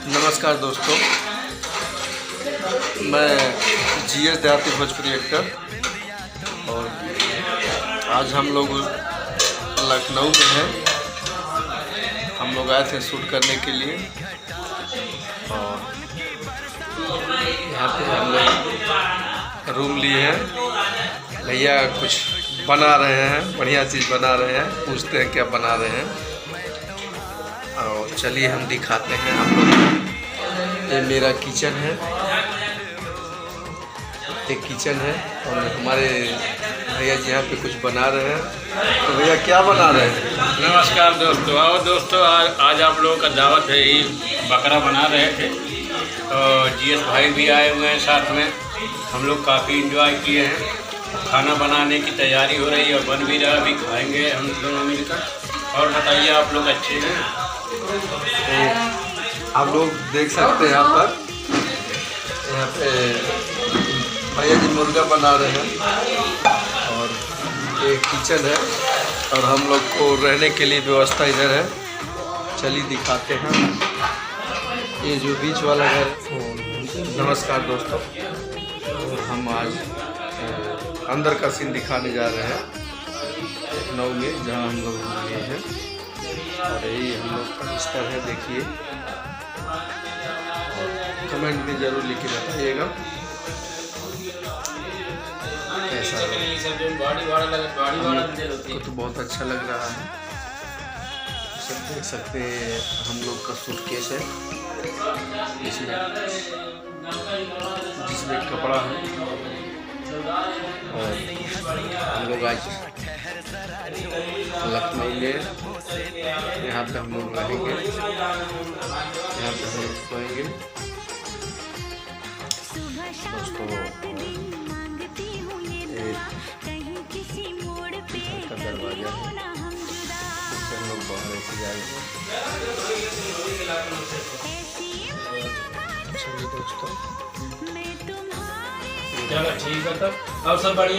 नमस्कार दोस्तों, मैं GS देहाती भोजपुरी एक्टर और आज हम लोग लखनऊ में हैं। हम लोग आए थे शूट करने के लिए और यहाँ पे हम लोग रूम लिए हैं। भैया कुछ बना रहे हैं, बढ़िया चीज़ बना रहे हैं। पूछते हैं क्या बना रहे हैं और चलिए हम दिखाते हैं आप लोग। ये मेरा किचन है, एक किचन है और हमारे भैया जी यहाँ पे कुछ बना रहे हैं। तो भैया क्या बना रहे हैं? नमस्कार दोस्तों। और दोस्तों आज आप लोगों का दावत है, ये बकरा बना रहे थे और GS भाई भी आए हुए हैं साथ में। हम लोग काफ़ी एंजॉय किए हैं। खाना बनाने की तैयारी हो रही है और बन भी रहा, अभी खाएंगे हम दोनों मिलकर। और बताइए आप लोग अच्छे हैं? तो आप लोग देख सकते हैं यहाँ पे भैया जी मुर्गा बना रहे हैं और ये किचन है और हम लोग को रहने के लिए व्यवस्था इधर है। चलिए दिखाते हैं। ये जो बीच वाला घर। नमस्कार दोस्तों, हम आज अंदर का सीन दिखाने जा रहे हैं लखनऊ में, जहाँ हम लोग गए हैं। और यही हम लोग का बिस्तर है, देखिए। कमेंट में ज़रूर लिख के बताइएगा कैसा है। तो बहुत अच्छा लग रहा है। सब देख सकते हैं हम लोग का सूटकेस है, जिसमें कपड़ा है। और हम लोग आज लखनऊ में यहाँ पे हम लोग रहेंगे, यहाँ पे हम लोग सोएंगे दोस्तों। घर का दरवाजा है, इससे हम लोग बाहर ऐसे जाएंगे। चलिए दोस्तों, चलो ठीक है, तब अब सब बढ़िया।